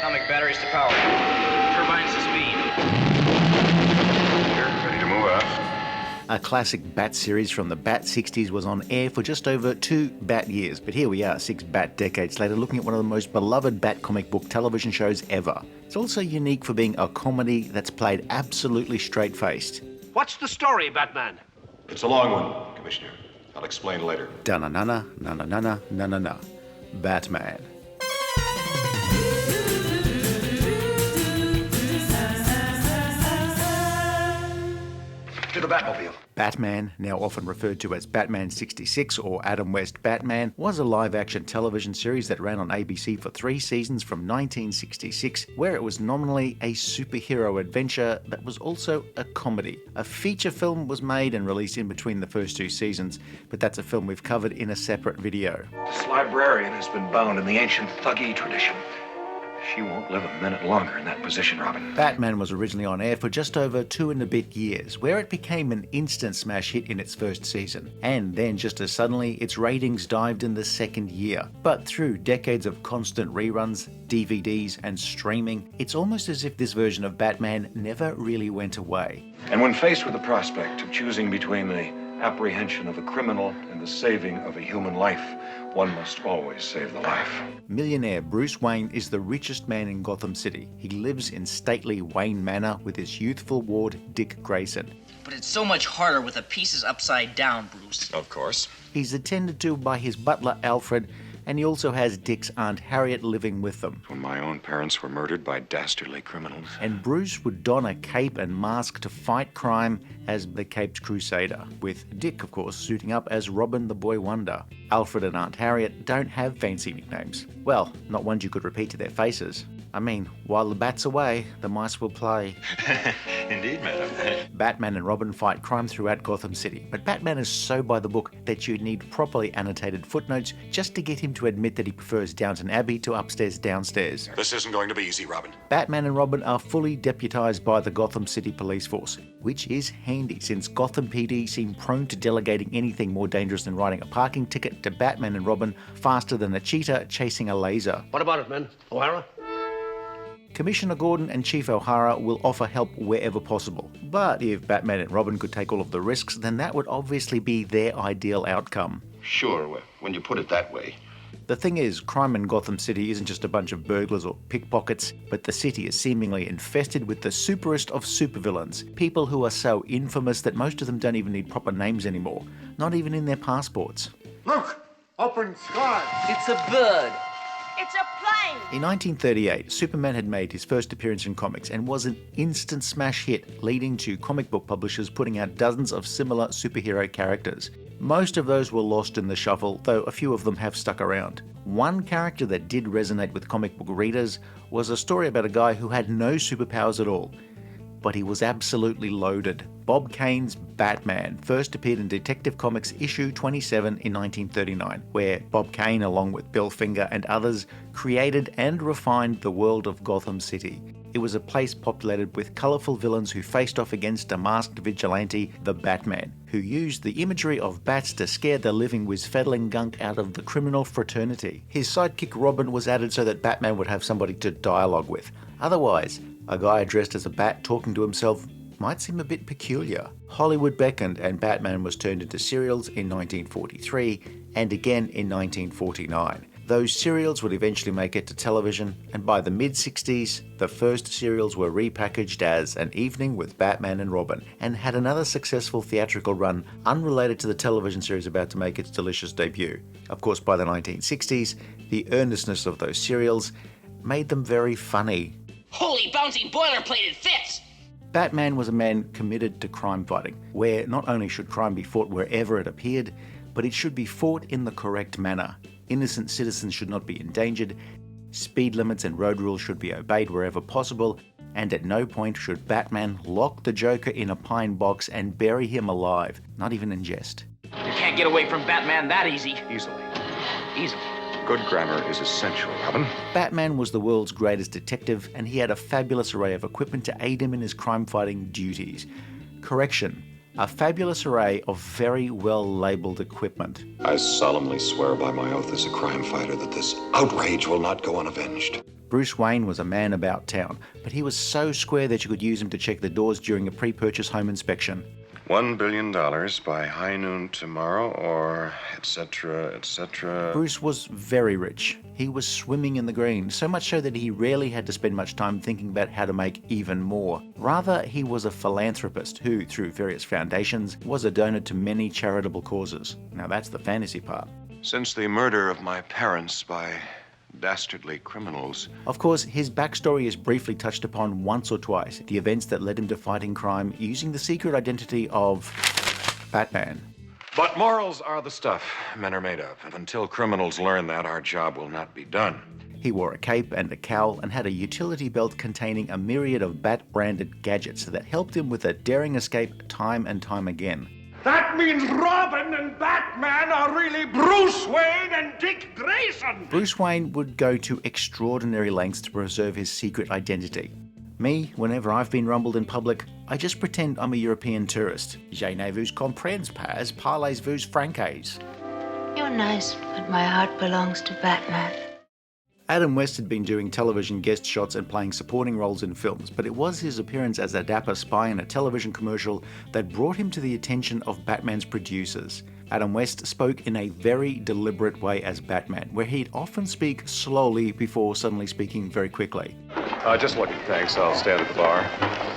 Atomic batteries to power. Turbines to speed. Here, ready to move out. A classic Bat series from the Bat 60s was on air for just over 2 Bat years, but here we are 6 Bat decades later looking at one of the most beloved Bat comic book television shows ever. It's also unique for being a comedy that's played absolutely straight-faced. What's the story, Batman? It's a long one, Commissioner. I'll explain later. Da-na-na-na, na-na-na-na, na-na-na. Batman. To the Batmobile. Batman, now often referred to as Batman 66 or Adam West Batman, was a live-action television series that ran on ABC for 3 seasons from 1966, where it was nominally a superhero adventure that was also a comedy. A feature film was made and released in between the first 2 seasons, but that's a film we've covered in a separate video. This librarian has been bound in the ancient Thuggee tradition. She won't live a minute longer in that position, Robin. Batman was originally on air for just over 2 and a bit years, where it became an instant smash hit in its first season. And then just as suddenly, its ratings dived in the second year. But through decades of constant reruns, DVDs, and streaming, it's almost as if this version of Batman never really went away. And when faced with the prospect of choosing between the apprehension of a criminal and the saving of a human life, one must always save the life. Millionaire Bruce Wayne is the richest man in Gotham City. He lives in stately Wayne Manor with his youthful ward, Dick Grayson. But it's so much harder with the pieces upside down, Bruce. Of course. He's attended to by his butler, Alfred, and he also has Dick's Aunt Harriet living with them. When my own parents were murdered by dastardly criminals. And Bruce would don a cape and mask to fight crime as the Caped Crusader, with Dick, of course, suiting up as Robin the Boy Wonder. Alfred and Aunt Harriet don't have fancy nicknames. Well, not ones you could repeat to their faces. I mean, while the bat's away, the mice will play. Indeed, madam. Batman and Robin fight crime throughout Gotham City, but Batman is so by the book that you'd need properly annotated footnotes just to get him to admit that he prefers Downton Abbey to upstairs downstairs. This isn't going to be easy, Robin. Batman and Robin are fully deputized by the Gotham City Police Force, which is handy since Gotham PD seem prone to delegating anything more dangerous than writing a parking ticket to Batman and Robin faster than a cheetah chasing a laser. What about it, man? O'Hara? Commissioner Gordon and Chief O'Hara will offer help wherever possible. But if Batman and Robin could take all of the risks, then that would obviously be their ideal outcome. Sure, when you put it that way. The thing is, crime in Gotham City isn't just a bunch of burglars or pickpockets, but the city is seemingly infested with the superest of supervillains, people who are so infamous that most of them don't even need proper names anymore, not even in their passports. Look! Open sky! It's a bird. It's a plane! In 1938, Superman had made his first appearance in comics and was an instant smash hit, leading to comic book publishers putting out dozens of similar superhero characters. Most of those were lost in the shuffle, though a few of them have stuck around. One character that did resonate with comic book readers was a story about a guy who had no superpowers at all, but he was absolutely loaded. Bob Kane's Batman first appeared in Detective Comics issue 27 in 1939, where Bob Kane, along with Bill Finger and others, created and refined the world of Gotham City. It was a place populated with colourful villains who faced off against a masked vigilante, the Batman, who used the imagery of bats to scare the living whiz-feddling gunk out of the criminal fraternity. His sidekick Robin was added so that Batman would have somebody to dialogue with. Otherwise, a guy dressed as a bat talking to himself might seem a bit peculiar. Hollywood beckoned and Batman was turned into serials in 1943 and again in 1949. Those serials would eventually make it to television, and by the mid-60s, the first serials were repackaged as An Evening with Batman and Robin, and had another successful theatrical run unrelated to the television series about to make its delicious debut. Of course, by the 1960s, the earnestness of those serials made them very funny. Holy bouncing boilerplate, it fits! Batman was a man committed to crime fighting, where not only should crime be fought wherever it appeared, but it should be fought in the correct manner. Innocent citizens should not be endangered, speed limits and road rules should be obeyed wherever possible, and at no point should Batman lock the Joker in a pine box and bury him alive, not even in jest. You can't get away from Batman that easy. Easily. Easily. Good grammar is essential, Robin. Batman was the world's greatest detective, and he had a fabulous array of equipment to aid him in his crime-fighting duties. Correction, a fabulous array of very well-labelled equipment. I solemnly swear by my oath as a crime fighter that this outrage will not go unavenged. Bruce Wayne was a man about town, but he was so square that you could use him to check the doors during a pre-purchase home inspection. $1 billion by high noon tomorrow, or etc., etc. Bruce was very rich. He was swimming in the green, so much so that he rarely had to spend much time thinking about how to make even more. Rather, he was a philanthropist who, through various foundations, was a donor to many charitable causes. Now that's the fantasy part. Since the murder of my parents by dastardly criminals. Of course, his backstory is briefly touched upon once or twice, the events that led him to fighting crime using the secret identity of Batman. But morals are the stuff men are made of, and until criminals learn that, our job will not be done. He wore a cape and a cowl and had a utility belt containing a myriad of Bat-branded gadgets that helped him with a daring escape time and time again. That means Robin and Batman are really Bruce Wayne and Dick Grayson! Bruce Wayne would go to extraordinary lengths to preserve his secret identity. Me, whenever I've been rumbled in public, I just pretend I'm a European tourist. Je ne vous comprends pas, parlez-vous français? You're nice, but my heart belongs to Batman. Adam West had been doing television guest shots and playing supporting roles in films, but it was his appearance as a dapper spy in a television commercial that brought him to the attention of Batman's producers. Adam West spoke in a very deliberate way as Batman, where he'd often speak slowly before suddenly speaking very quickly. Just looking, thanks. I'll stand at the bar.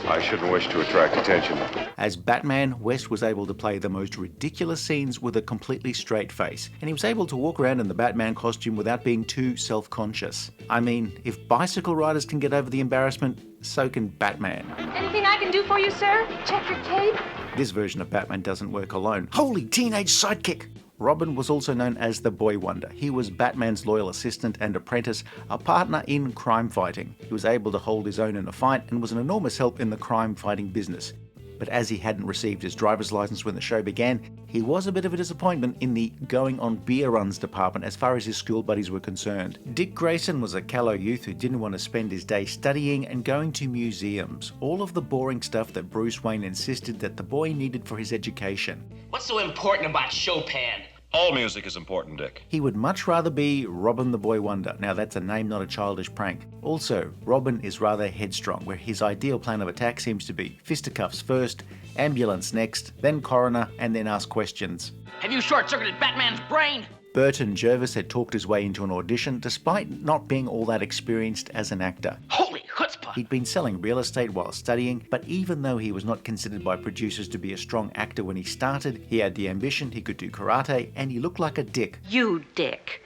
I shouldn't wish to attract attention. As Batman, West was able to play the most ridiculous scenes with a completely straight face, and he was able to walk around in the Batman costume without being too self-conscious. I mean, if bicycle riders can get over the embarrassment, so can Batman. Anything I can do for you, sir? Check your cape? This version of Batman doesn't work alone. Holy teenage sidekick! Robin was also known as the Boy Wonder. He was Batman's loyal assistant and apprentice, a partner in crime fighting. He was able to hold his own in a fight and was an enormous help in the crime fighting business. But as he hadn't received his driver's license when the show began, he was a bit of a disappointment in the going on beer runs department as far as his school buddies were concerned. Dick Grayson was a callow youth who didn't want to spend his day studying and going to museums, all of the boring stuff that Bruce Wayne insisted that the boy needed for his education. What's so important about Chopin? All music is important, Dick. He would much rather be Robin the Boy Wonder. Now that's a name, not a childish prank. Also, Robin is rather headstrong, where his ideal plan of attack seems to be fisticuffs first, ambulance next, then coroner, and then ask questions. Have you short-circuited Batman's brain? Burt and Jervis had talked his way into an audition despite not being all that experienced as an actor. Holy chutzpah! He'd been selling real estate while studying, but even though he was not considered by producers to be a strong actor when he started, he had the ambition, he could do karate, and he looked like a dick. You dick.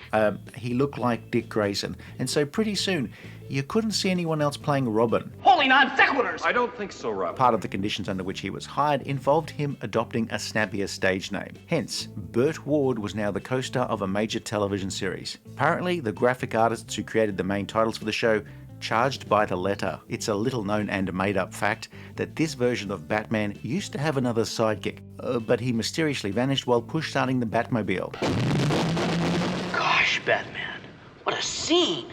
He looked like Dick Grayson, and so pretty soon, you couldn't see anyone else playing Robin. Holy non-sequiturs! I don't think so, Rob. Part of the conditions under which he was hired involved him adopting a snappier stage name. Hence, Burt Ward was now the co-star of a major television series. Apparently, the graphic artists who created the main titles for the show charged by the letter. It's a little known and made-up fact that this version of Batman used to have another sidekick, but he mysteriously vanished while push-starting the Batmobile. Gosh, Batman, what a scene!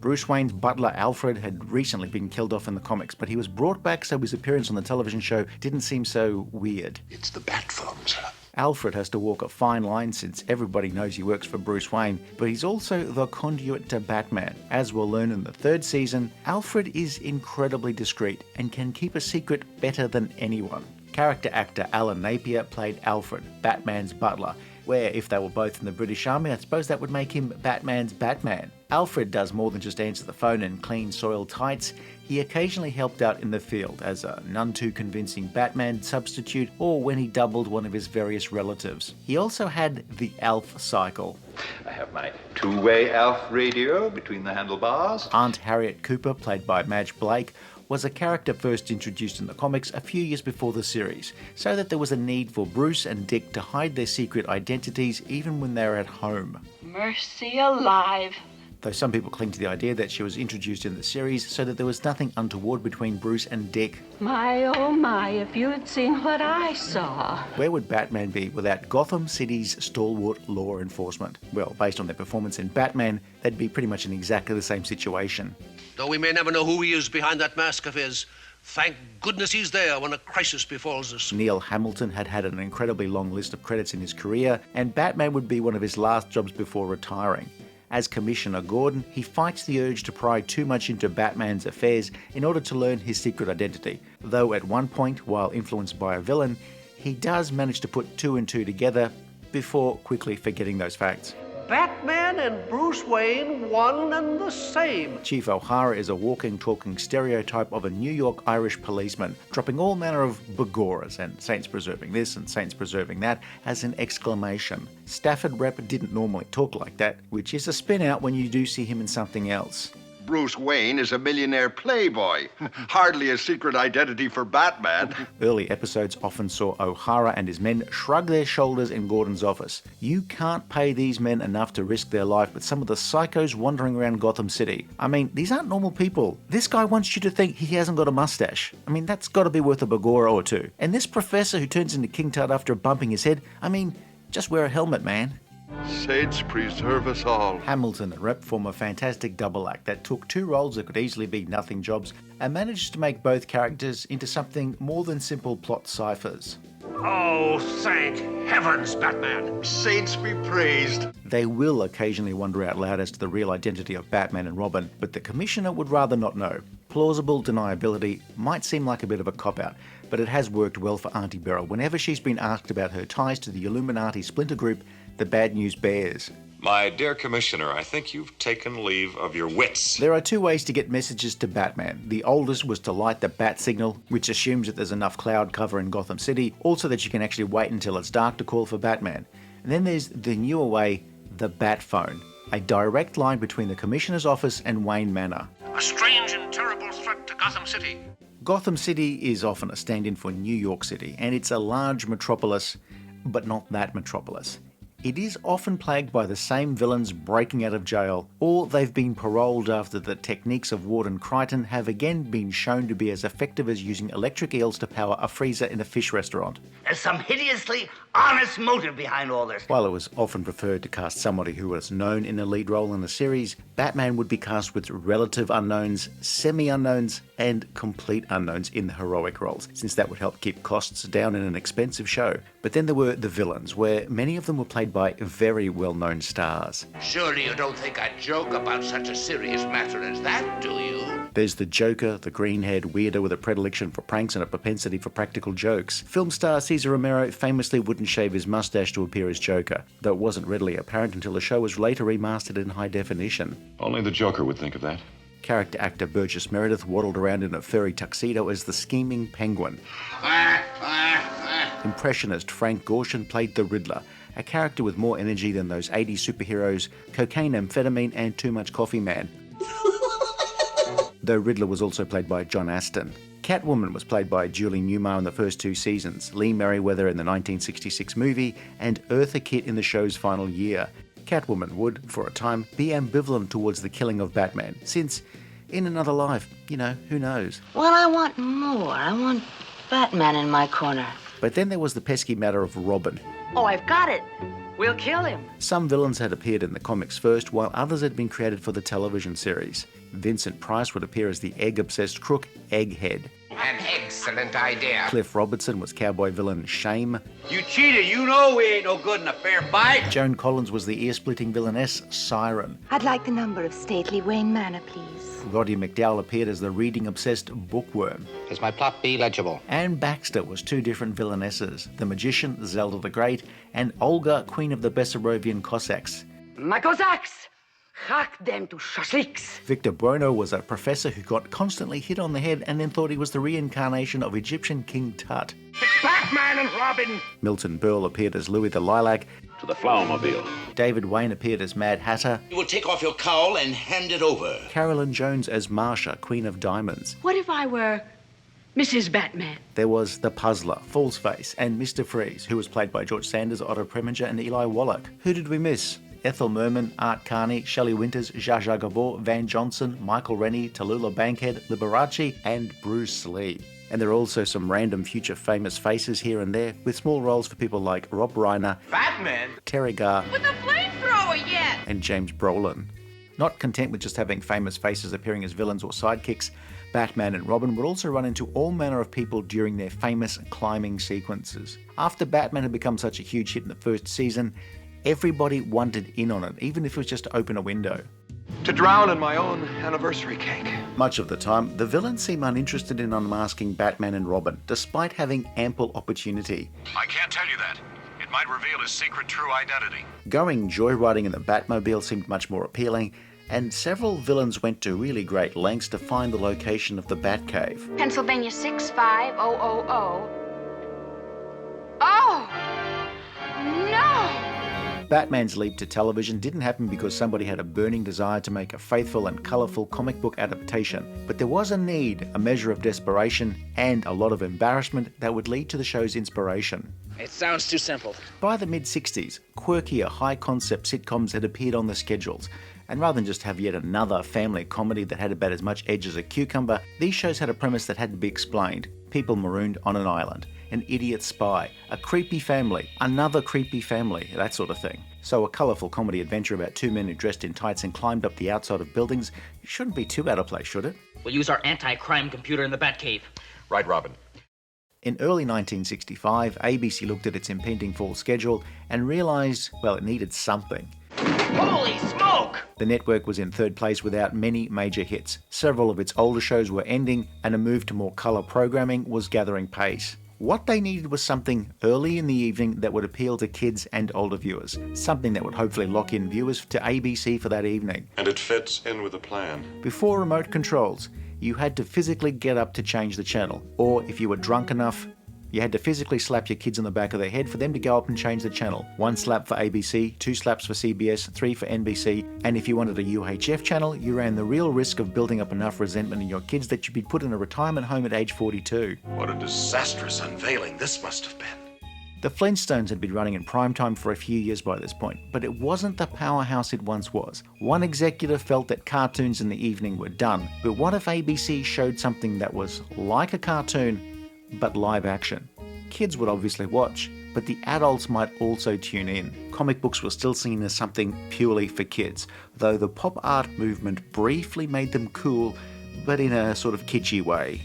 Bruce Wayne's butler Alfred had recently been killed off in the comics, but he was brought back so his appearance on the television show didn't seem so weird. It's the Bat Phone, sir. Alfred has to walk a fine line since everybody knows he works for Bruce Wayne, but he's also the conduit to Batman. As we'll learn in the third season, Alfred is incredibly discreet and can keep a secret better than anyone. Character actor Alan Napier played Alfred, Batman's butler, where if they were both in the British Army, I suppose that would make him Batman's Batman. Alfred does more than just answer the phone and clean soiled tights. He occasionally helped out in the field as a none too convincing Batman substitute or when he doubled one of his various relatives. He also had the Alf cycle. I have my two-way Alf radio between the handlebars. Aunt Harriet Cooper, played by Madge Blake, was a character first introduced in the comics a few years before the series, so that there was a need for Bruce and Dick to hide their secret identities even when they were at home. Mercy alive. Though some people cling to the idea that she was introduced in the series so that there was nothing untoward between Bruce and Dick. My, oh my, if you'd seen what I saw. Where would Batman be without Gotham City's stalwart law enforcement? Well, based on their performance in Batman, they'd be pretty much in exactly the same situation. Though we may never know who he is behind that mask of his, thank goodness he's there when a crisis befalls us. Neil Hamilton had had an incredibly long list of credits in his career, and Batman would be one of his last jobs before retiring. As Commissioner Gordon, he fights the urge to pry too much into Batman's affairs in order to learn his secret identity, though at one point, while influenced by a villain, he does manage to put two and two together before quickly forgetting those facts. Batman and Bruce Wayne, one and the same. Chief O'Hara is a walking, talking stereotype of a New York Irish policeman, dropping all manner of begoras and saints preserving this and saints preserving that as an exclamation. Stafford Rep didn't normally talk like that, which is a spin out when you do see him in something else. Bruce Wayne is a millionaire playboy. Hardly a secret identity for Batman. Early episodes often saw O'Hara and his men shrug their shoulders in Gordon's office. You can't pay these men enough to risk their life with some of the psychos wandering around Gotham City. I mean, these aren't normal people. This guy wants you to think he hasn't got a mustache. I mean, that's got to be worth a begora or two. And this professor who turns into King Tut after bumping his head, I mean, just wear a helmet, man. Saints preserve us all. Hamilton and Rep form a fantastic double act that took two roles that could easily be nothing jobs and managed to make both characters into something more than simple plot ciphers. Oh, thank heavens, Batman. Saints be praised. They will occasionally wonder out loud as to the real identity of Batman and Robin, but the Commissioner would rather not know. Plausible deniability might seem like a bit of a cop-out, but it has worked well for Auntie Beryl whenever she's been asked about her ties to the Illuminati splinter group, the Bad News Bears. My dear Commissioner, I think you've taken leave of your wits. There are two ways to get messages to Batman. The oldest was to light the bat signal, which assumes that there's enough cloud cover in Gotham City, also that you can actually wait until it's dark to call for Batman. And then there's the newer way, the Bat Phone, a direct line between the Commissioner's office and Wayne Manor. A strange and terrible threat to Gotham City. Gotham City is often a stand-in for New York City, and it's a large metropolis, but not that metropolis. It is often plagued by the same villains breaking out of jail, or they've been paroled after the techniques of Warden Crichton have again been shown to be as effective as using electric eels to power a freezer in a fish restaurant. There's some hideously honest motive behind all this. While it was often preferred to cast somebody who was known in a lead role in the series, Batman would be cast with relative unknowns, semi-unknowns, and complete unknowns in the heroic roles, since that would help keep costs down in an expensive show. But then there were the villains, where many of them were played by very well-known stars. Surely you don't think I'd joke about such a serious matter as that, do you? There's the Joker, the green-haired weirdo with a predilection for pranks and a propensity for practical jokes. Film star Cesar Romero famously wouldn't shave his mustache to appear as Joker, though it wasn't readily apparent until the show was later remastered in high definition. Only the Joker would think of that. Character actor Burgess Meredith waddled around in a furry tuxedo as the scheming Penguin. Impressionist Frank Gorshin played the Riddler, a character with more energy than those 80s superheroes, cocaine, amphetamine, and too much coffee man. Though Riddler was also played by John Aston. Catwoman was played by Julie Newmar in the first two seasons, Lee Merriweather in the 1966 movie, and Eartha Kitt in the show's final year. Catwoman would, for a time, be ambivalent towards the killing of Batman, since, in another life, who knows? Well, I want more. I want Batman in my corner. But then there was the pesky matter of Robin. Oh, I've got it. We'll kill him. Some villains had appeared in the comics first, while others had been created for the television series. Vincent Price would appear as the egg-obsessed crook Egghead. An excellent idea. Cliff Robertson was cowboy villain Shame. You cheated. You know we ain't no good in a fair fight. Joan Collins was the ear-splitting villainess Siren. I'd like the number of stately Wayne Manor, please. Roddy McDowell appeared as the reading-obsessed Bookworm. Does my plot be legible? Anne Baxter was two different villainesses, the magician Zelda the Great, and Olga, Queen of the Bessarabian Cossacks. My Cossacks! Hack them to shashliks. Victor Buono was a professor who got constantly hit on the head and then thought he was the reincarnation of Egyptian King Tut. Batman and Robin. Milton Berle appeared as Louie the Lilac. To the Flowermobile. David Wayne appeared as Mad Hatter. You will take off your cowl and hand it over. Carolyn Jones as Marsha, Queen of Diamonds. What if I were Mrs. Batman? There was the Puzzler, Falseface, and Mr. Freeze, who was played by George Sanders, Otto Preminger, and Eli Wallach. Who did we miss? Ethel Merman, Art Carney, Shelley Winters, Zsa Zsa Gabor, Van Johnson, Michael Rennie, Tallulah Bankhead, Liberace, and Bruce Lee. And there are also some random future famous faces here and there, with small roles for people like Rob Reiner, Batman? Terry Garr, With a flamethrower yet! and James Brolin. Not content with just having famous faces appearing as villains or sidekicks, Batman and Robin would also run into all manner of people during their famous climbing sequences. After Batman had become such a huge hit in the first season, Everybody wanted in on it, even if it was just to open a window. To drown in my own anniversary cake. Much of the time, the villains seem uninterested in unmasking Batman and Robin, despite having ample opportunity. I can't tell you that. It might reveal his secret true identity. Going joyriding in the Batmobile seemed much more appealing, and several villains went to really great lengths to find the location of the Batcave. Pennsylvania 65000. Oh! No! Batman's leap to television didn't happen because somebody had a burning desire to make a faithful and colourful comic book adaptation, but there was a need, a measure of desperation, and a lot of embarrassment that would lead to the show's inspiration. It sounds too simple. By the mid-60s, quirkier, high-concept sitcoms had appeared on the schedules, and rather than just have yet another family comedy that had about as much edge as a cucumber, these shows had a premise that had to be explained. People marooned on an island, an idiot spy, a creepy family, another creepy family, that sort of thing. So a colourful comedy adventure about two men who dressed in tights and climbed up the outside of buildings shouldn't be too out of place, should it? We'll use our anti-crime computer in the Batcave. Right, Robin. In early 1965, ABC looked at its impending fall schedule and realised, well, it needed something. Holy smoke! The network was in third place without many major hits. Several of its older shows were ending, and a move to more colour programming was gathering pace. What they needed was something early in the evening that would appeal to kids and older viewers. Something that would hopefully lock in viewers to ABC for that evening. And it fits in with the plan. Before remote controls, you had to physically get up to change the channel. Or if you were drunk enough, you had to physically slap your kids on the back of their head for them to go up and change the channel. 1 slap for ABC, 2 slaps for CBS, 3 for NBC, and if you wanted a UHF channel, you ran the real risk of building up enough resentment in your kids that you'd be put in a retirement home at age 42. What a disastrous unveiling this must have been. The Flintstones had been running in primetime for a few years by this point, but it wasn't the powerhouse it once was. One executive felt that cartoons in the evening were done, but what if ABC showed something that was like a cartoon, but live action? Kids would obviously watch, but the adults might also tune in. Comic books were still seen as something purely for kids, though the pop art movement briefly made them cool, but in a sort of kitschy way.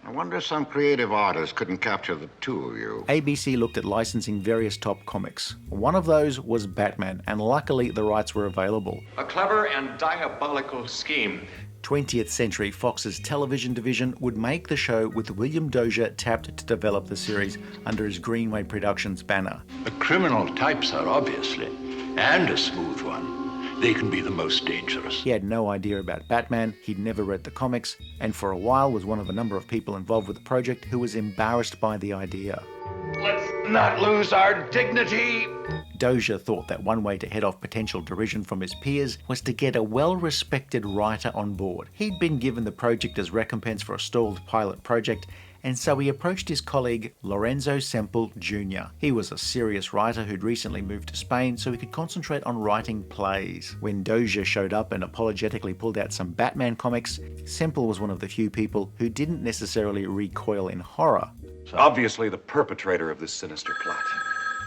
I wonder if some creative artist couldn't capture the two of you. ABC looked at licensing various top comics. One of those was Batman, and luckily the rights were available. A clever and diabolical scheme. 20th Century Fox's television division would make the show with William Dozier tapped to develop the series under his Greenway Productions banner. The criminal types are obviously, and a smooth one. They can be the most dangerous. He had no idea about Batman, he'd never read the comics, and for a while was one of a number of people involved with the project who was embarrassed by the idea. Let's not lose our dignity. Dozier thought that one way to head off potential derision from his peers was to get a well-respected writer on board. He'd been given the project as recompense for a stalled pilot project, and so he approached his colleague Lorenzo Semple Jr. He was a serious writer who'd recently moved to Spain so he could concentrate on writing plays. When Dozier showed up and apologetically pulled out some Batman comics, Semple was one of the few people who didn't necessarily recoil in horror. Obviously the perpetrator of this sinister plot.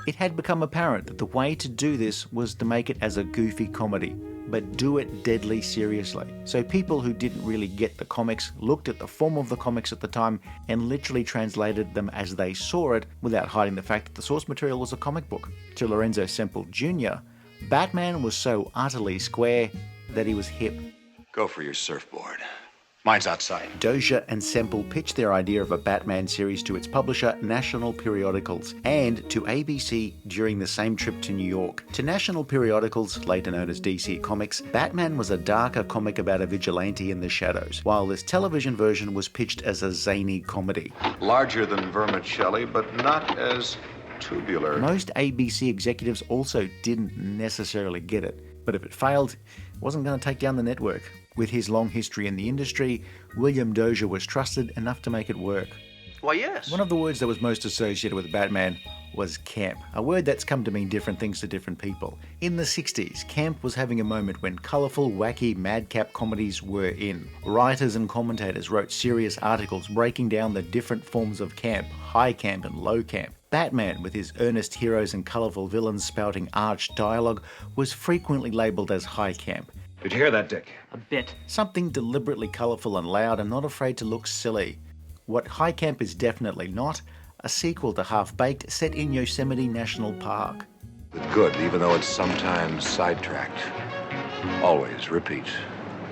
It had become apparent that the way to do this was to make it as a goofy comedy, but do it deadly seriously. So people who didn't really get the comics looked at the form of the comics at the time and literally translated them as they saw it without hiding the fact that the source material was a comic book. To Lorenzo Semple Jr., Batman was so utterly square that he was hip. Go for your surfboard. Mine's outside. Dozier and Semple pitched their idea of a Batman series to its publisher, National Periodicals, and to ABC during the same trip to New York. To National Periodicals, later known as DC Comics, Batman was a darker comic about a vigilante in the shadows, while this television version was pitched as a zany comedy. Larger than vermicelli, but not as tubular. Most ABC executives also didn't necessarily get it, but if it failed, it wasn't going to take down the network. With his long history in the industry, William Dozier was trusted enough to make it work. Why, yes. One of the words that was most associated with Batman was camp, a word that's come to mean different things to different people. In the 60s, camp was having a moment when colourful, wacky, madcap comedies were in. Writers and commentators wrote serious articles breaking down the different forms of camp, high camp and low camp. Batman, with his earnest heroes and colourful villains spouting arch dialogue, was frequently labelled as high camp. Did you hear that, Dick? A bit. Something deliberately colourful and loud and not afraid to look silly. What High Camp is definitely not, a sequel to Half-Baked set in Yosemite National Park. With good, even though it's sometimes sidetracked. Always, repeat,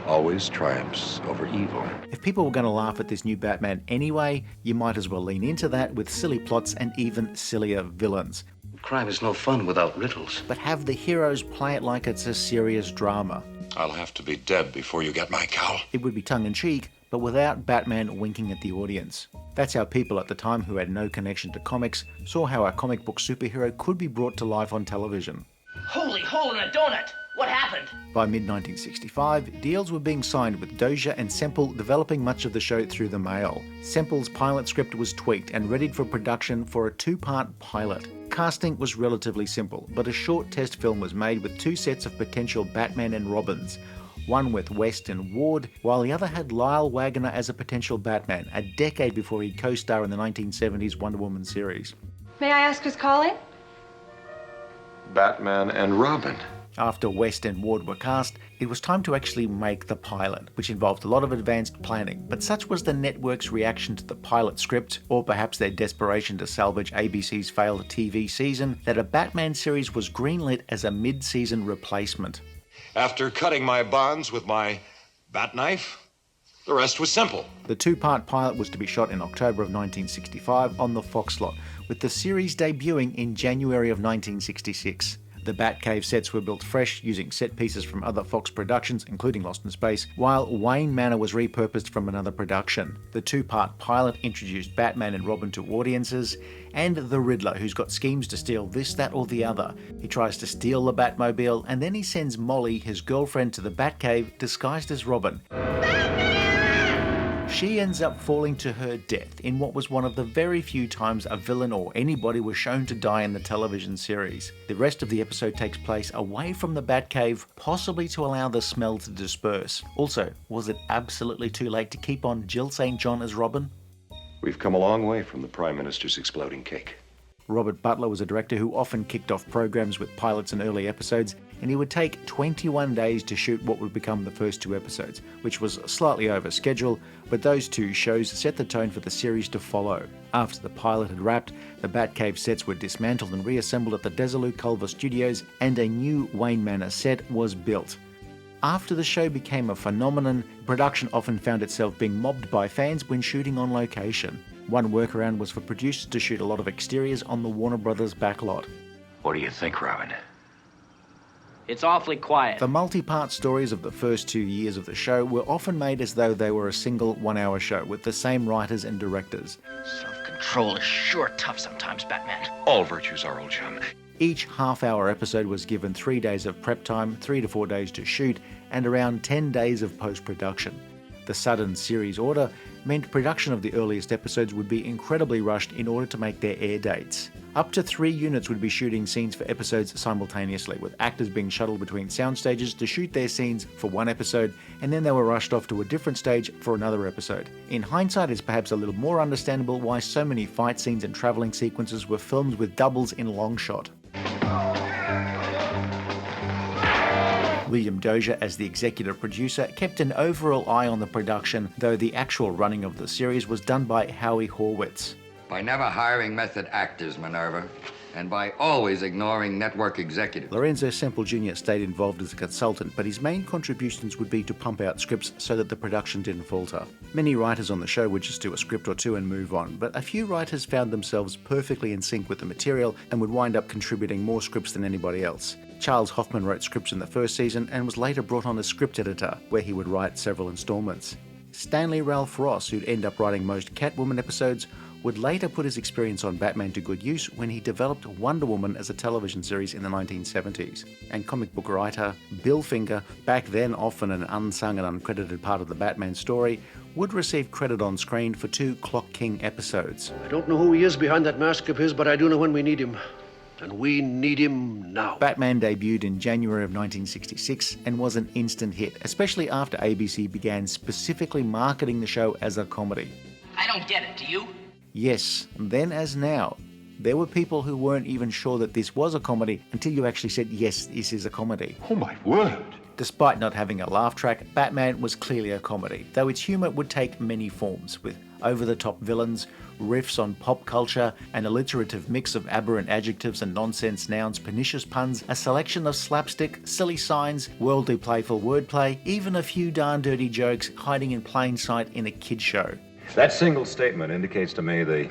always triumphs over evil. If people were going to laugh at this new Batman anyway, you might as well lean into that with silly plots and even sillier villains. Crime is no fun without riddles. But have the heroes play it like it's a serious drama. I'll have to be dead before you get my cowl. It would be tongue-in-cheek, but without Batman winking at the audience. That's how people at the time who had no connection to comics saw how a comic book superhero could be brought to life on television. Holy hole in a donut! What happened? By mid-1965, deals were being signed with Dozier and Semple developing much of the show through the mail. Semple's pilot script was tweaked and readied for production for a 2-part pilot. Casting was relatively simple, but a short test film was made with 2 sets of potential Batman and Robins, one with West and Ward, while the other had Lyle Waggoner as a potential Batman, a decade before he'd co-star in the 1970s Wonder Woman series. May I ask who's calling? Batman and Robin. After West and Ward were cast, it was time to actually make the pilot, which involved a lot of advanced planning. But such was the network's reaction to the pilot script, or perhaps their desperation to salvage ABC's failed TV season, that a Batman series was greenlit as a mid-season replacement. After cutting my bonds with my bat knife, the rest was simple. The 2-part pilot was to be shot in October of 1965 on the Fox lot, with the series debuting in January of 1966. The Batcave sets were built fresh using set pieces from other Fox productions, including Lost in Space, while Wayne Manor was repurposed from another production. The 2-part pilot introduced Batman and Robin to audiences, and the Riddler, who's got schemes to steal this, that, or the other. He tries to steal the Batmobile, and then he sends Molly, his girlfriend, to the Batcave disguised as Robin. She ends up falling to her death in what was one of the very few times a villain or anybody was shown to die in the television series. The rest of the episode takes place away from the Batcave, possibly to allow the smell to disperse. Also, was it absolutely too late to keep on Jill St. John as Robin? We've come a long way from the Prime Minister's exploding cake. Robert Butler was a director who often kicked off programs with pilots and early episodes, and he would take 21 days to shoot what would become the first 2 episodes, which was slightly over schedule, but those 2 shows set the tone for the series to follow. After the pilot had wrapped, the Batcave sets were dismantled and reassembled at the Desilu Culver Studios, and a new Wayne Manor set was built. After the show became a phenomenon, production often found itself being mobbed by fans when shooting on location. One workaround was for producers to shoot a lot of exteriors on the Warner Brothers backlot. What do you think, Robin? It's awfully quiet. The multi-part stories of the first 2 years of the show were often made as though they were a single 1-hour show with the same writers and directors. Self-control is sure tough sometimes, Batman. All virtues are, old chum. Each half-hour episode was given 3 days of prep time, 3 to 4 days to shoot, and around 10 days of post-production. The sudden series order meant production of the earliest episodes would be incredibly rushed in order to make their air dates. Up to 3 units would be shooting scenes for episodes simultaneously, with actors being shuttled between sound stages to shoot their scenes for one episode, and then they were rushed off to a different stage for another episode. In hindsight, it's perhaps a little more understandable why so many fight scenes and travelling sequences were filmed with doubles in long shot. William Dozier, as the executive producer, kept an overall eye on the production, though the actual running of the series was done by Howie Horwitz. By never hiring method actors, Minerva, and by always ignoring network executives. Lorenzo Semple Jr. stayed involved as a consultant, but his main contributions would be to pump out scripts so that the production didn't falter. Many writers on the show would just do a script or 2 and move on, but a few writers found themselves perfectly in sync with the material and would wind up contributing more scripts than anybody else. Charles Hoffman wrote scripts in the first season and was later brought on as script editor, where he would write several installments. Stanley Ralph Ross, who'd end up writing most Catwoman episodes, would later put his experience on Batman to good use when he developed Wonder Woman as a television series in the 1970s. And comic book writer Bill Finger, back then often an unsung and uncredited part of the Batman story, would receive credit on screen for 2 Clock King episodes. I don't know who he is behind that mask of his, but I do know when we need him. And we need him now. Batman debuted in January of 1966 and was an instant hit, especially after ABC began specifically marketing the show as a comedy. I don't get it, do you? Yes, then as now. There were people who weren't even sure that this was a comedy until you actually said, yes, this is a comedy. Oh my word. Despite not having a laugh track, Batman was clearly a comedy, though its humour would take many forms, with over-the-top villains, riffs on pop culture, an alliterative mix of aberrant adjectives and nonsense nouns, pernicious puns, a selection of slapstick, silly signs, worldly playful wordplay, even a few darn dirty jokes hiding in plain sight in a kid's show. That single statement indicates to me the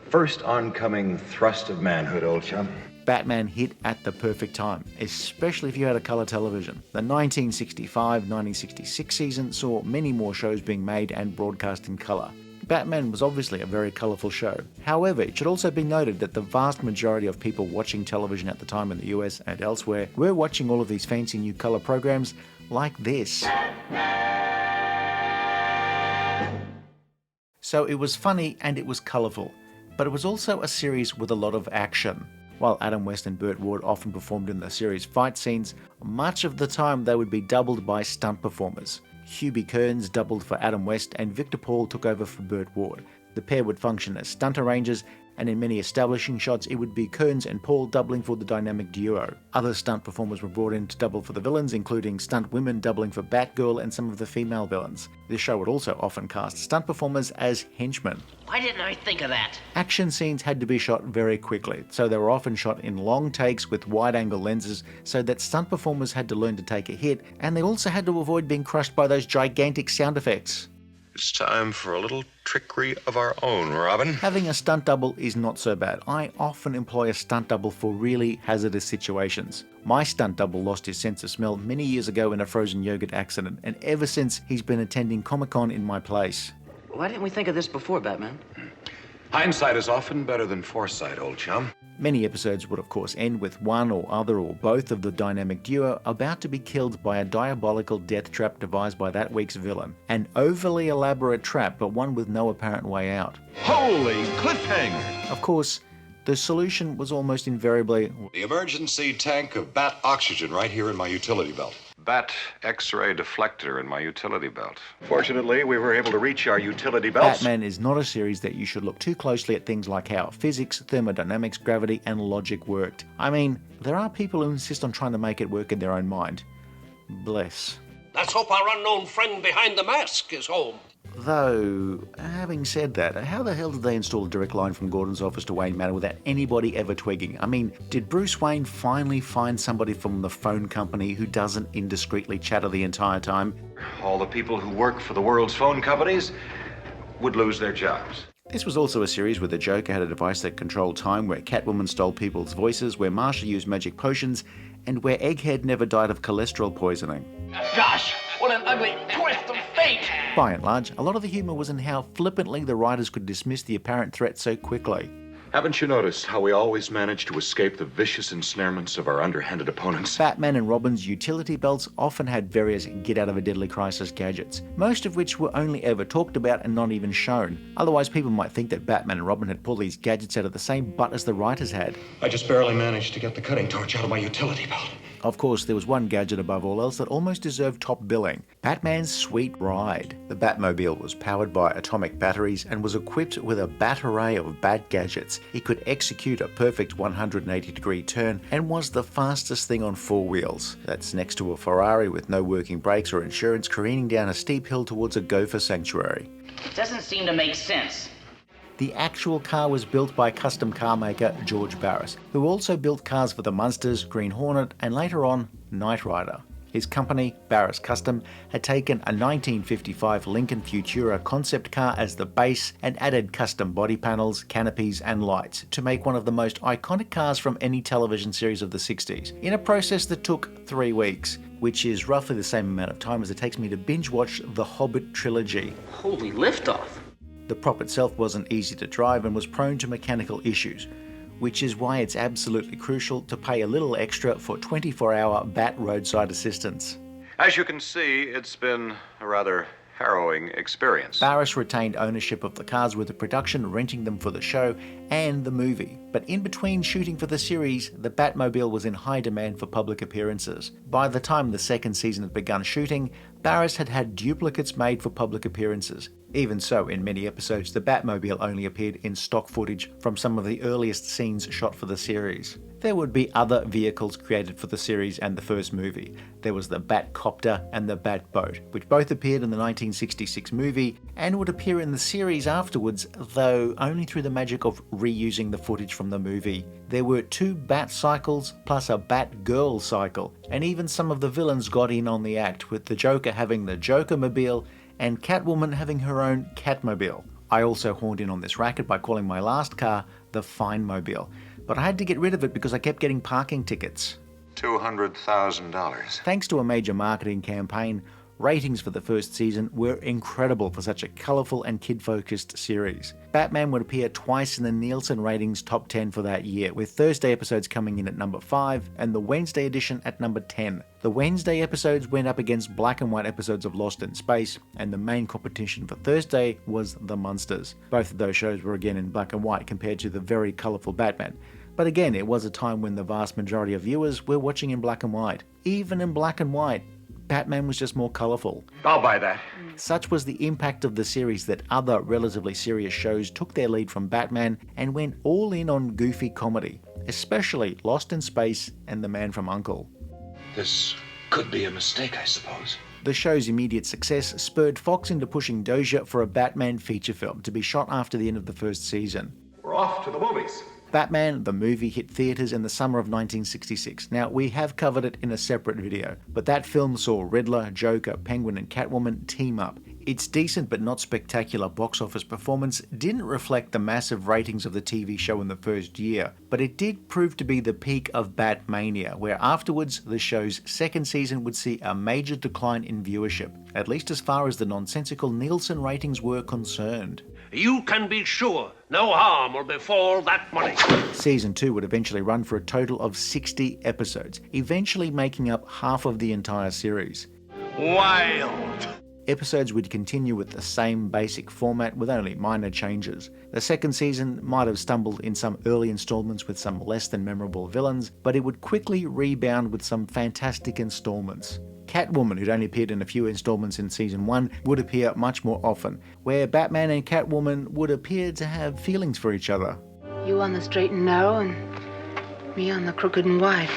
first oncoming thrust of manhood, old chum. Batman hit at the perfect time, especially if you had a colour television. The 1965-1966 season saw many more shows being made and broadcast in colour. Batman was obviously a very colourful show. However, it should also be noted that the vast majority of people watching television at the time in the US and elsewhere were watching all of these fancy new colour programs like this. So it was funny and it was colourful, but it was also a series with a lot of action. While Adam West and Burt Ward often performed in the series' fight scenes, much of the time they would be doubled by stunt performers. Hubie Kearns doubled for Adam West and Victor Paul took over for Burt Ward. The pair would function as stunt arrangers, and in many establishing shots it would be Kearns and Paul doubling for the dynamic duo. Other stunt performers were brought in to double for the villains, including stunt women doubling for Batgirl and some of the female villains. This show would also often cast stunt performers as henchmen. Why didn't I think of that? Action scenes had to be shot very quickly, so they were often shot in long takes with wide-angle lenses so that stunt performers had to learn to take a hit, and they also had to avoid being crushed by those gigantic sound effects. It's time for a little trickery of our own, Robin. Having a stunt double is not so bad. I often employ a stunt double for really hazardous situations. My stunt double lost his sense of smell many years ago in a frozen yogurt accident, and ever since he's been attending Comic-Con in my place. Why didn't we think of this before, Batman? Hindsight is often better than foresight, old chum. Many episodes would of course end with one or other or both of the dynamic duo about to be killed by a diabolical death trap devised by that week's villain. An overly elaborate trap, but one with no apparent way out. Holy cliffhanger! Of course, the solution was almost invariably The emergency tank of bat oxygen right here in my utility belt. Bat X-ray deflector in my utility belt. Fortunately, we were able to reach our utility belts. Batman is not a series that you should look too closely at things like how physics, thermodynamics, gravity, and logic worked. I mean, there are people who insist on trying to make it work in their own mind. Bless. Let's hope our unknown friend behind the mask is home. Though, having said that, how the hell did they install a direct line from Gordon's office to Wayne Manor without anybody ever twigging? I mean, did Bruce Wayne finally find somebody from the phone company who doesn't indiscreetly chatter the entire time? All the people who work for the world's phone companies would lose their jobs. This was also a series where the Joker had a device that controlled time, where Catwoman stole people's voices, where Marsha used magic potions, and where Egghead never died of cholesterol poisoning. Gosh, what an ugly twist of fate! By and large, a lot of the humour was in how flippantly the writers could dismiss the apparent threat so quickly. Haven't you noticed how we always manage to escape the vicious ensnarements of our underhanded opponents? Batman and Robin's utility belts often had various get-out-of-a-deadly-crisis gadgets, most of which were only ever talked about and not even shown. Otherwise, people might think that Batman and Robin had pulled these gadgets out of the same butt as the writers had. I just barely managed to get the cutting torch out of my utility belt. Of course, there was one gadget above all else that almost deserved top billing: Batman's sweet ride. The Batmobile was powered by atomic batteries and was equipped with a bat array of bat gadgets. It could execute a perfect 180-degree turn and was the fastest thing on four wheels. That's next to a Ferrari with no working brakes or insurance careening down a steep hill towards a gopher sanctuary. It doesn't seem to make sense. The actual car was built by custom car maker George Barris, who also built cars for the Munsters, Green Hornet, and later on, Knight Rider. His company, Barris Custom, had taken a 1955 Lincoln Futura concept car as the base and added custom body panels, canopies, and lights to make one of the most iconic cars from any television series of the 60s, in a process that took 3 weeks, which is roughly the same amount of time as it takes me to binge watch the Hobbit trilogy. Holy liftoff! The prop itself wasn't easy to drive and was prone to mechanical issues, which is why it's absolutely crucial to pay a little extra for 24-hour Bat roadside assistance. As you can see, it's been a rather harrowing experience. Barris retained ownership of the cars, with the production renting them for the show and the movie. But in between shooting for the series, the Batmobile was in high demand for public appearances. By the time the second season had begun shooting, Barris had had duplicates made for public appearances. Even so, in many episodes, the Batmobile only appeared in stock footage from some of the earliest scenes shot for the series. There would be other vehicles created for the series and the first movie. There was the Batcopter and the Batboat, which both appeared in the 1966 movie and would appear in the series afterwards, though only through the magic of reusing the footage from the movie. There were 2 Bat cycles plus a Batgirl cycle, and even some of the villains got in on the act, with the Joker having the Jokermobile and Catwoman having her own Catmobile. I also horned in on this racket by calling my last car the Finemobile, but I had to get rid of it because I kept getting parking tickets. $200,000. Thanks to a major marketing campaign, ratings for the first season were incredible for such a colourful and kid-focused series. Batman would appear twice in the Nielsen ratings top 10 for that year, with Thursday episodes coming in at number 5 and the Wednesday edition at number 10. The Wednesday episodes went up against black and white episodes of Lost in Space, and the main competition for Thursday was The Munsters. Both of those shows were again in black and white compared to the very colourful Batman. But again, it was a time when the vast majority of viewers were watching in black and white. Even in black and white, Batman was just more colourful. I'll buy that. Such was the impact of the series that other relatively serious shows took their lead from Batman and went all in on goofy comedy, especially Lost in Space and The Man from U.N.C.L.E. This could be a mistake, I suppose. The show's immediate success spurred Fox into pushing Dozier for a Batman feature film to be shot after the end of the first season. We're off to the movies. Batman, the movie, hit theatres in the summer of 1966. Now, we have covered it in a separate video, but that film saw Riddler, Joker, Penguin and Catwoman team up. Its decent but not spectacular box office performance didn't reflect the massive ratings of the TV show in the first year, but it did prove to be the peak of Batmania, where afterwards the show's second season would see a major decline in viewership, at least as far as the nonsensical Nielsen ratings were concerned. You can be sure no harm will befall that money. Season 2 would eventually run for a total of 60 episodes, eventually making up half of the entire series. Wild. Episodes would continue with the same basic format with only minor changes. The second season might have stumbled in some early installments with some less than memorable villains, but it would quickly rebound with some fantastic installments. Catwoman, who'd only appeared in a few installments in Season 1, would appear much more often, where Batman and Catwoman would appear to have feelings for each other. You on the straight and narrow, and me on the crooked and wide.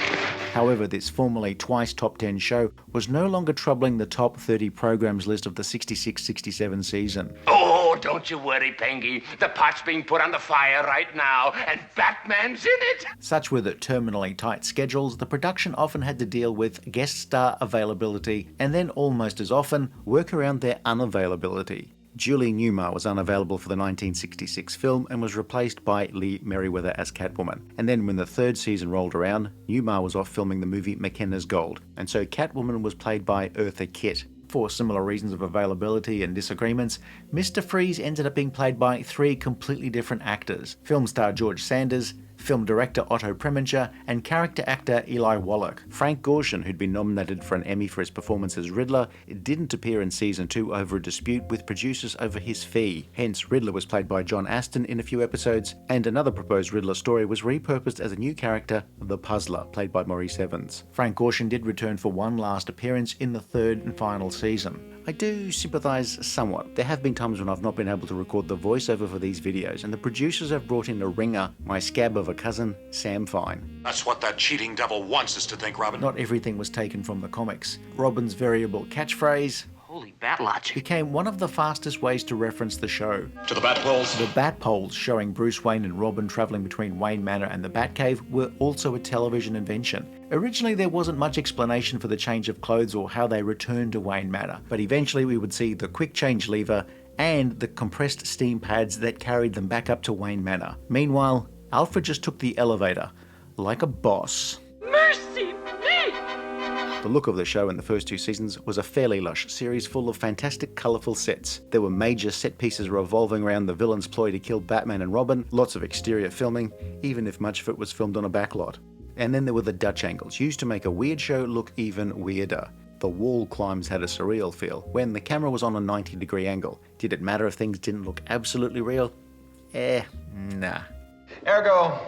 However, this formerly twice top 10 show was no longer troubling the top 30 programs list of the 66-67 season. Oh, don't you worry, Pengy. The pot's being put on the fire right now, and Batman's in it. Such were the terminally tight schedules, the production often had to deal with guest star availability, and then almost as often, work around their unavailability. Julie Newmar was unavailable for the 1966 film and was replaced by Lee Merriweather as Catwoman. And then when the third season rolled around, Newmar was off filming the movie McKenna's Gold, and so Catwoman was played by Eartha Kitt. For similar reasons of availability and disagreements, Mr. Freeze ended up being played by 3 completely different actors: film star George Sanders, film director Otto Preminger, and character actor Eli Wallach. Frank Gorshin, who'd been nominated for an Emmy for his performance as Riddler, didn't appear in Season 2 over a dispute with producers over his fee. Hence, Riddler was played by John Astin in a few episodes, and another proposed Riddler story was repurposed as a new character, the Puzzler, played by Maurice Evans. Frank Gorshin did return for one last appearance in the third and final season. I do sympathise somewhat. There have been times when I've not been able to record the voiceover for these videos, and the producers have brought in a ringer, my scab of a cousin, Stam Fine. That's what that cheating devil wants us to think, Robin. Not everything was taken from the comics. Robin's variable catchphrase, Holy bat logic, became one of the fastest ways to reference the show. To the Batpoles? The Batpoles, showing Bruce Wayne and Robin travelling between Wayne Manor and the Batcave, were also a television invention. Originally, there wasn't much explanation for the change of clothes or how they returned to Wayne Manor, but eventually we would see the quick change lever and the compressed steam pads that carried them back up to Wayne Manor. Meanwhile, Alfred just took the elevator, like a boss. Mercy me! The look of the show in the first 2 seasons was a fairly lush series full of fantastic, colourful sets. There were major set pieces revolving around the villain's ploy to kill Batman and Robin, lots of exterior filming, even if much of it was filmed on a backlot. And then there were the Dutch angles, used to make a weird show look even weirder. The wall climbs had a surreal feel. When the camera was on a 90-degree angle, did it matter if things didn't look absolutely real? Nah. Ergo.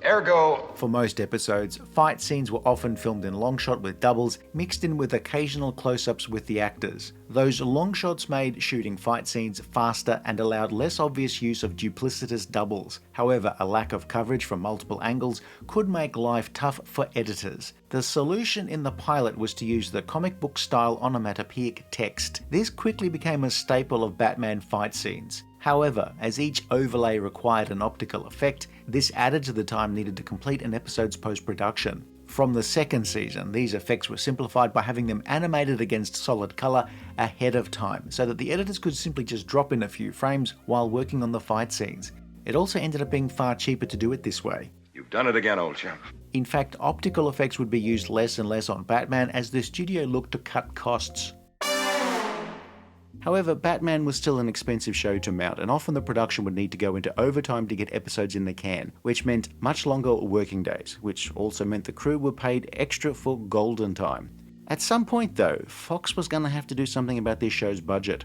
Ergo, For most episodes, fight scenes were often filmed in long shot with doubles, mixed in with occasional close-ups with the actors. Those long shots made shooting fight scenes faster and allowed less obvious use of duplicitous doubles. However, a lack of coverage from multiple angles could make life tough for editors. The solution in the pilot was to use the comic book style onomatopoeic text. This quickly became a staple of Batman fight scenes. However, as each overlay required an optical effect, this added to the time needed to complete an episode's post-production. From the second season, these effects were simplified by having them animated against solid colour ahead of time, so that the editors could simply just drop in a few frames while working on the fight scenes. It also ended up being far cheaper to do it this way. You've done it again, old chap. In fact, optical effects would be used less and less on Batman as the studio looked to cut costs. However, Batman was still an expensive show to mount, and often the production would need to go into overtime to get episodes in the can, which meant much longer working days, which also meant the crew were paid extra for golden time. At some point though, Fox was going to have to do something about this show's budget.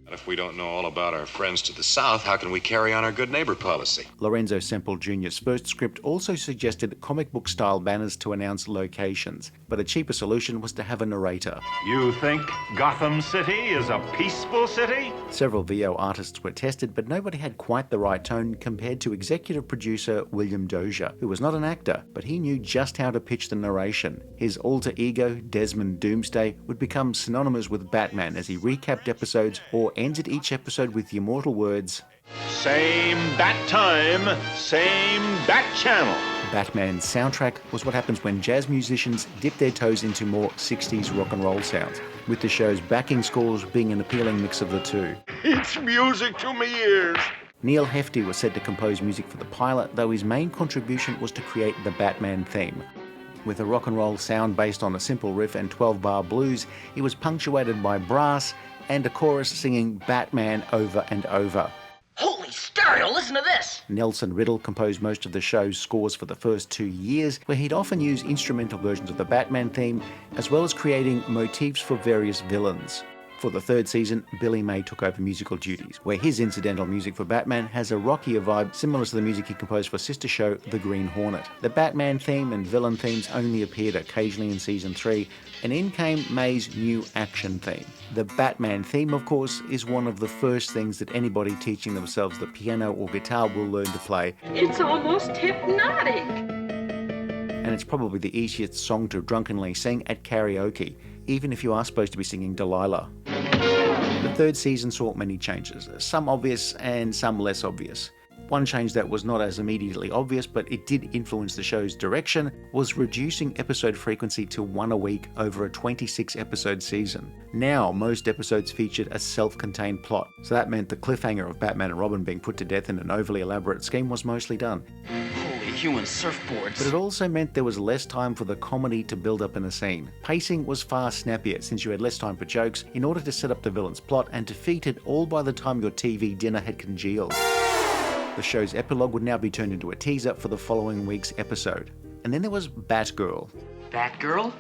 And if we don't know all about our friends to the south, how can we carry on our good neighbor policy? Lorenzo Semple Jr.'s first script also suggested comic book style banners to announce locations, but a cheaper solution was to have a narrator. You think Gotham City is a peaceful city? Several VO artists were tested, but nobody had quite the right tone compared to executive producer William Dozier, who was not an actor, but he knew just how to pitch the narration. His alter ego, Desmond Doomsday, would become synonymous with Batman as he recapped episodes or ended each episode with the immortal words, Same bat time, same bat channel. Batman's soundtrack was what happens when jazz musicians dip their toes into more 60s rock and roll sounds, with the show's backing scores being an appealing mix of the two. It's music to me ears. Neil Hefti was said to compose music for the pilot, though his main contribution was to create the Batman theme. With a rock and roll sound based on a simple riff and 12-bar blues, it was punctuated by brass and a chorus singing Batman over and over. Holy stereo, listen to this! Nelson Riddle composed most of the show's scores for the first 2 years, where he'd often use instrumental versions of the Batman theme, as well as creating motifs for various villains. For the third season, Billy May took over musical duties, where his incidental music for Batman has a rockier vibe similar to the music he composed for sister show The Green Hornet. The Batman theme and villain themes only appeared occasionally in season 3, and in came May's new action theme. The Batman theme, of course, is one of the first things that anybody teaching themselves the piano or guitar will learn to play. It's almost hypnotic. And it's probably the easiest song to drunkenly sing at karaoke, even if you are supposed to be singing Delilah. The third season saw many changes, some obvious and some less obvious. One change that was not as immediately obvious, but it did influence the show's direction, was reducing episode frequency to 1 a week over a 26-episode season. Now, most episodes featured a self-contained plot, so that meant the cliffhanger of Batman and Robin being put to death in an overly elaborate scheme was mostly done. Holy human surfboards. But it also meant there was less time for the comedy to build up in a scene. Pacing was far snappier since you had less time for jokes in order to set up the villain's plot and defeat it all by the time your TV dinner had congealed. The show's epilogue would now be turned into a teaser for the following week's episode. And then there was Batgirl. Batgirl?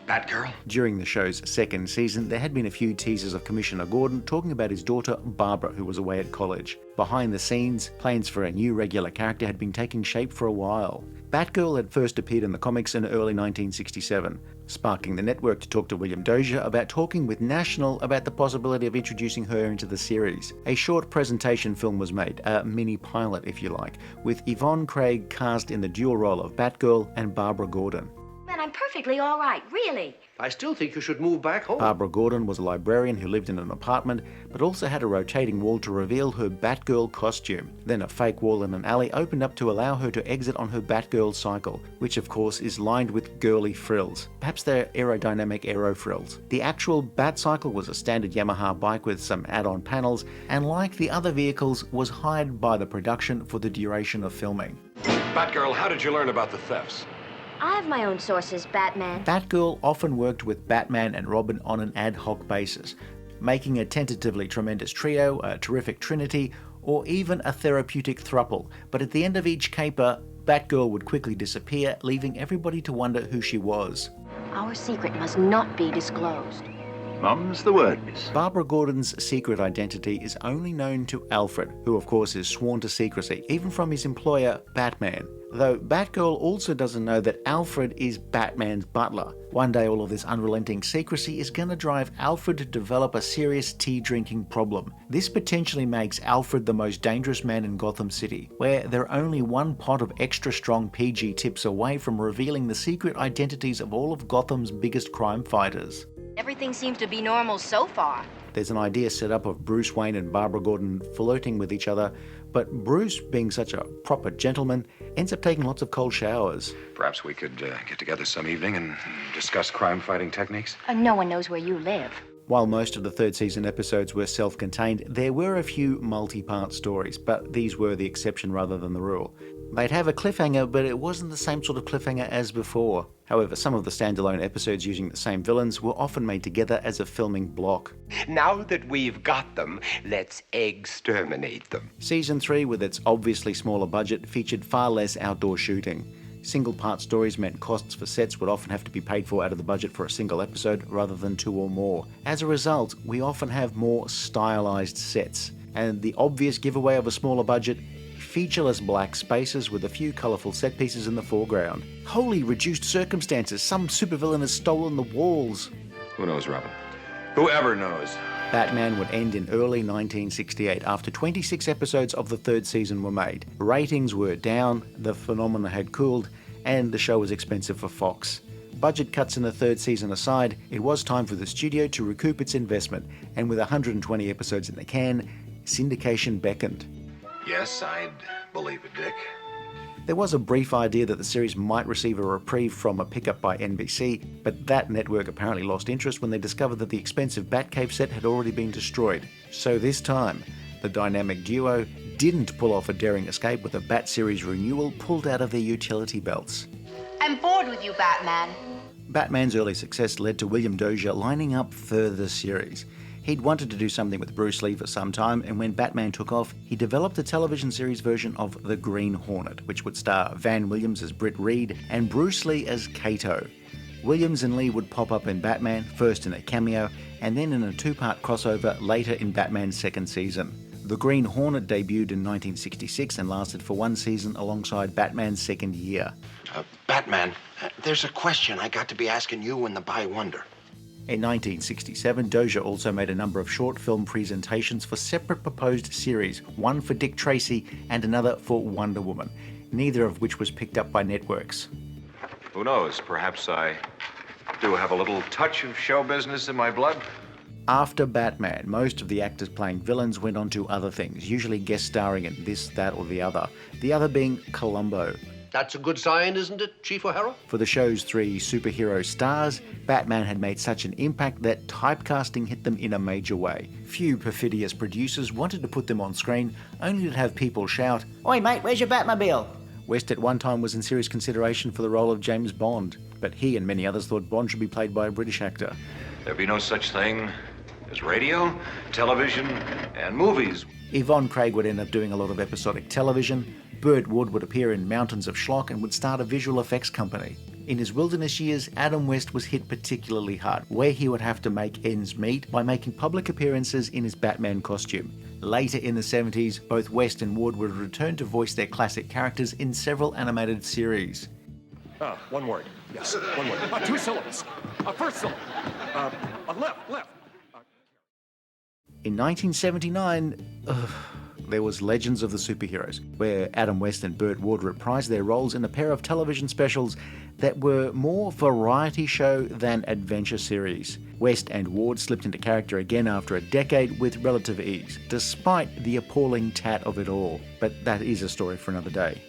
Batgirl? During the show's second season, there had been a few teasers of Commissioner Gordon talking about his daughter, Barbara, who was away at college. Behind the scenes, plans for a new regular character had been taking shape for a while. Batgirl had first appeared in the comics in early 1967, sparking the network to talk to William Dozier about talking with National about the possibility of introducing her into the series. A short presentation film was made, a mini pilot if you like, with Yvonne Craig cast in the dual role of Batgirl and Barbara Gordon. Man, I'm perfectly all right, really. I still think you should move back home. Barbara Gordon was a librarian who lived in an apartment, but also had a rotating wall to reveal her Batgirl costume. Then a fake wall in an alley opened up to allow her to exit on her Batgirl cycle, which of course is lined with girly frills. Perhaps they're aerodynamic aero frills. The actual Bat cycle was a standard Yamaha bike with some add-on panels, and like the other vehicles, was hired by the production for the duration of filming. Batgirl, how did you learn about the thefts? I have my own sources, Batman. Batgirl often worked with Batman and Robin on an ad hoc basis, making a tentatively tremendous trio, a terrific trinity, or even a therapeutic throuple. But at the end of each caper, Batgirl would quickly disappear, leaving everybody to wonder who she was. Our secret must not be disclosed. Mum's the word, miss. Barbara Gordon's secret identity is only known to Alfred, who of course is sworn to secrecy, even from his employer, Batman. Though Batgirl also doesn't know that Alfred is Batman's butler. One day all of this unrelenting secrecy is going to drive Alfred to develop a serious tea-drinking problem. This potentially makes Alfred the most dangerous man in Gotham City, where they're only one pot of extra strong PG tips away from revealing the secret identities of all of Gotham's biggest crime fighters. Everything seems to be normal so far. There's an idea set up of Bruce Wayne and Barbara Gordon flirting with each other, but Bruce, being such a proper gentleman, ends up taking lots of cold showers. Perhaps we could get together some evening and discuss crime-fighting techniques? No one knows where you live. While most of the third season episodes were self-contained, there were a few multi-part stories, but these were the exception rather than the rule. They'd have a cliffhanger, but it wasn't the same sort of cliffhanger as before. However, some of the standalone episodes using the same villains were often made together as a filming block. Now that we've got them, let's exterminate them. Season 3, with its obviously smaller budget, featured far less outdoor shooting. Single-part stories meant costs for sets would often have to be paid for out of the budget for a single episode rather than 2 or more. As a result, we often have more stylized sets. And the obvious giveaway of a smaller budget, featureless black spaces with a few colourful set pieces in the foreground. Holy reduced circumstances, some supervillain has stolen the walls. Who knows, Robin? Whoever knows. Batman would end in early 1968 after 26 episodes of the third season were made. Ratings were down, the phenomena had cooled, and the show was expensive for Fox. Budget cuts in the third season aside, it was time for the studio to recoup its investment, and with 120 episodes in the can, syndication beckoned. Yes, I'd believe it, Dick. There was a brief idea that the series might receive a reprieve from a pickup by NBC, but that network apparently lost interest when they discovered that the expensive Batcave set had already been destroyed. So this time, the dynamic duo didn't pull off a daring escape with a Bat series renewal pulled out of their utility belts. I'm bored with you, Batman. Batman's early success led to William Dozier lining up further series. He'd wanted to do something with Bruce Lee for some time, and when Batman took off, he developed a television series version of The Green Hornet, which would star Van Williams as Britt Reed and Bruce Lee as Kato. Williams and Lee would pop up in Batman, first in a cameo, and then in a 2-part crossover later in Batman's second season. The Green Hornet debuted in 1966 and lasted for 1 season alongside Batman's second year. Batman, there's a question I got to be asking you and the Bywonder. In 1967, Dozier also made a number of short film presentations for separate proposed series, one for Dick Tracy and another for Wonder Woman, neither of which was picked up by networks. Who knows? Perhaps I do have a little touch of show business in my blood. After Batman, most of the actors playing villains went on to other things, usually guest starring in this, that, or the other being Columbo. That's a good sign, isn't it, Chief O'Hara? For the show's 3 superhero stars, Batman had made such an impact that typecasting hit them in a major way. Few perfidious producers wanted to put them on screen, only to have people shout, "Oi mate, where's your Batmobile?" West at one time was in serious consideration for the role of James Bond, but he and many others thought Bond should be played by a British actor. There'd be no such thing as radio, television, and movies. Yvonne Craig would end up doing a lot of episodic television. Burt would appear in Mountains of Schlock and would start a visual effects company. In his wilderness years, Adam West was hit particularly hard, where he would have to make ends meet by making public appearances in his Batman costume. Later in the 70s, both West and Wood would return to voice their classic characters in several animated series. One word. Yes, one word. 2 syllables. First syllable. Left. In 1979, there was Legends of the Superheroes, where Adam West and Burt Ward reprised their roles in a pair of television specials that were more variety show than adventure series. West and Ward slipped into character again after a decade with relative ease, despite the appalling tat of it all. But that is a story for another day.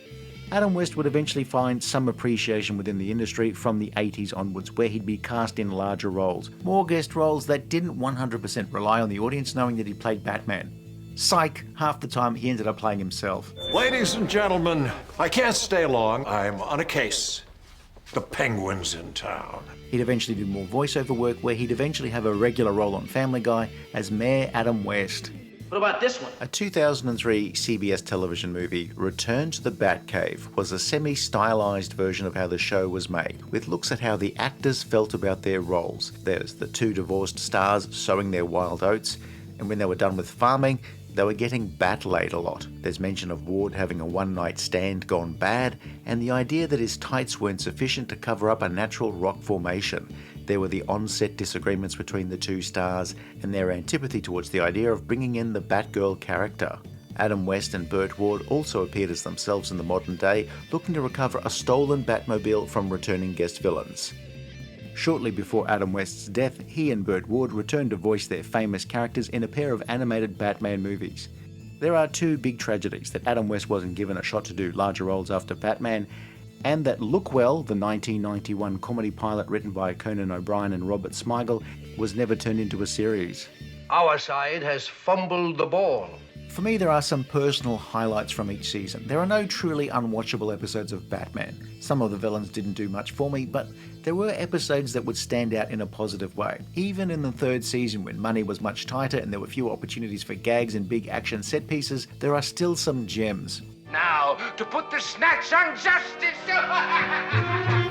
Adam West would eventually find some appreciation within the industry from the 80s onwards, where he'd be cast in larger roles, more guest roles that didn't 100% rely on the audience knowing that he played Batman. Psych, half the time he ended up playing himself. Ladies and gentlemen, I can't stay long. I'm on a case. The Penguin's in town. He'd eventually do more voiceover work, where he'd eventually have a regular role on Family Guy as Mayor Adam West. What about this one? A 2003 CBS television movie, Return to the Batcave, was a semi-stylized version of how the show was made, with looks at how the actors felt about their roles. There's the 2 divorced stars sowing their wild oats, and when they were done with farming, They were getting bat-laid a lot. There's mention of Ward having a one-night stand gone bad, and the idea that his tights weren't sufficient to cover up a natural rock formation. There were the on-set disagreements between the two stars, and their antipathy towards the idea of bringing in the Batgirl character. Adam West and Burt Ward also appeared as themselves in the modern day, looking to recover a stolen Batmobile from returning guest villains. Shortly before Adam West's death, he and Burt Ward returned to voice their famous characters in a pair of animated Batman movies. There are two big tragedies: that Adam West wasn't given a shot to do larger roles after Batman, and that Look Well, the 1991 comedy pilot written by Conan O'Brien and Robert Smigel, was never turned into a series. Our side has fumbled the ball. For me, there are some personal highlights from each season. There are no truly unwatchable episodes of Batman. Some of the villains didn't do much for me, but there were episodes that would stand out in a positive way. Even in the third season, when money was much tighter and there were fewer opportunities for gags and big action set pieces, there are still some gems. Now, to put the snatch on justice!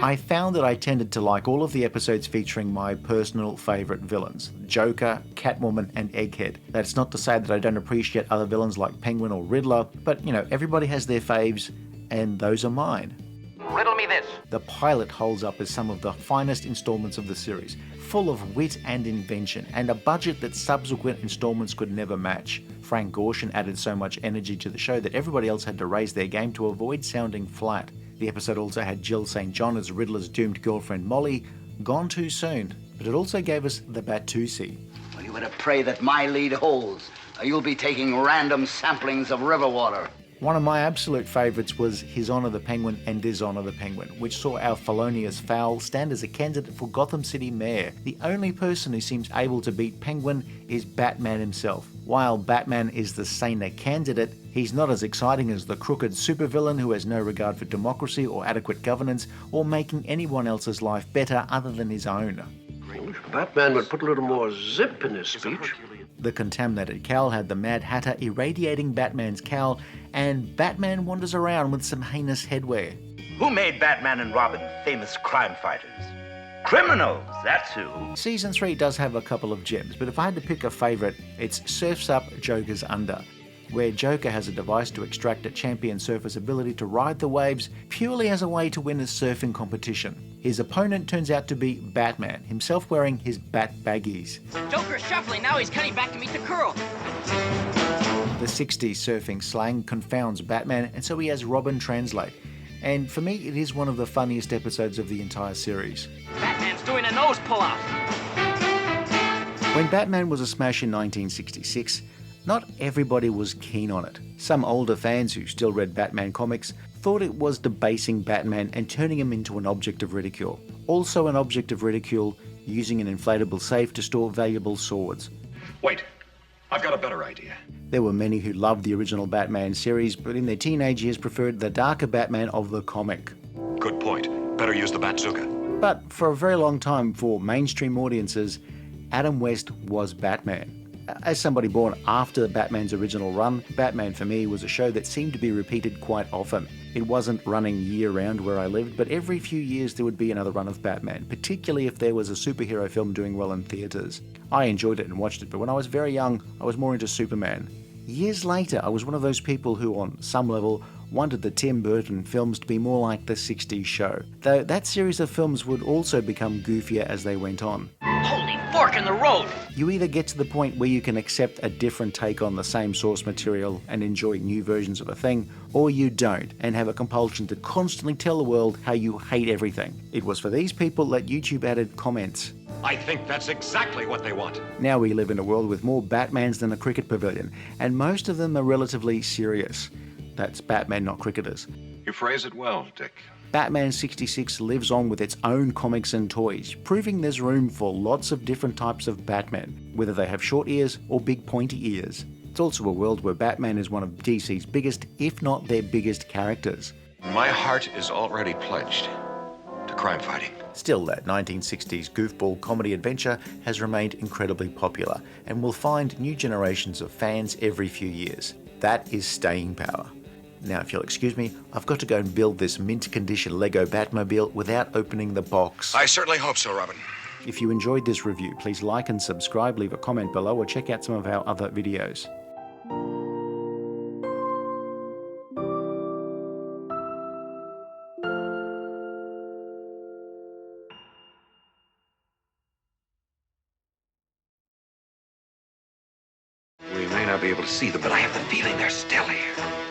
I found that I tended to like all of the episodes featuring my personal favourite villains: Joker, Catwoman and Egghead. That's not to say that I don't appreciate other villains like Penguin or Riddler, but everybody has their faves, and those are mine. Riddle me this. The pilot holds up as some of the finest installments of the series, full of wit and invention, and a budget that subsequent installments could never match. Frank Gorshin added so much energy to the show that everybody else had to raise their game to avoid sounding flat. The episode also had Jill St. John as Riddler's doomed girlfriend Molly, gone too soon, but it also gave us the Bat-2C. Well, you better pray that my lead holds, or you'll be taking random samplings of river water. One of my absolute favourites was His Honour the Penguin and Dishonour the Penguin, which saw our felonious fowl stand as a candidate for Gotham City Mayor. The only person who seems able to beat Penguin is Batman himself. While Batman is the saner candidate, he's not as exciting as the crooked supervillain who has no regard for democracy or adequate governance or making anyone else's life better other than his own. Batman would put a little more zip in his speech. The contaminated cowl had the Mad Hatter irradiating Batman's cowl, and Batman wanders around with some heinous headwear. Who made Batman and Robin famous crime fighters? Criminals, that's who. Season 3 does have a couple of gems, but if I had to pick a favourite, it's Surf's Up, Joker's Under, where Joker has a device to extract a champion surfer's ability to ride the waves purely as a way to win a surfing competition. His opponent turns out to be Batman, himself wearing his bat baggies. Joker's shuffling, now he's cutting back to meet the curl. The 60s surfing slang confounds Batman, and so he has Robin translate. And for me, it is one of the funniest episodes of the entire series. Batman's doing a nose pull-off. When Batman was a smash in 1966, not everybody was keen on it. Some older fans who still read Batman comics thought it was debasing Batman and turning him into an object of ridicule. Also an object of ridicule, using an inflatable safe to store valuable swords. Wait, I've got a better idea. There were many who loved the original Batman series, but in their teenage years preferred the darker Batman of the comic. Good point. Better use the Bazooka. But for a very long time, for mainstream audiences, Adam West was Batman. As somebody born after Batman's original run, Batman for me was a show that seemed to be repeated quite often. It wasn't running year-round where I lived, but every few years there would be another run of Batman, particularly if there was a superhero film doing well in theatres. I enjoyed it and watched it, but when I was very young, I was more into Superman. Years later, I was one of those people who, on some level, wanted the Tim Burton films to be more like the 60s show, though that series of films would also become goofier as they went on. Holy fork in the road! You either get to the point where you can accept a different take on the same source material and enjoy new versions of a thing, or you don't, and have a compulsion to constantly tell the world how you hate everything. It was for these people that YouTube added comments. I think that's exactly what they want. Now we live in a world with more Batmans than a cricket pavilion, and most of them are relatively serious. That's Batman, not cricketers. You phrase it well, Dick. Batman 66 lives on with its own comics and toys, proving there's room for lots of different types of Batman, whether they have short ears or big pointy ears. It's also a world where Batman is one of DC's biggest, if not their biggest characters. My heart is already pledged to crime fighting. Still, that 1960s goofball comedy adventure has remained incredibly popular and will find new generations of fans every few years. That is staying power. Now, if you'll excuse me, I've got to go and build this mint condition Lego Batmobile without opening the box. I certainly hope so, Robin. If you enjoyed this review, please like and subscribe, leave a comment below, or check out some of our other videos. We may not be able to see them, but I have the feeling they're still here.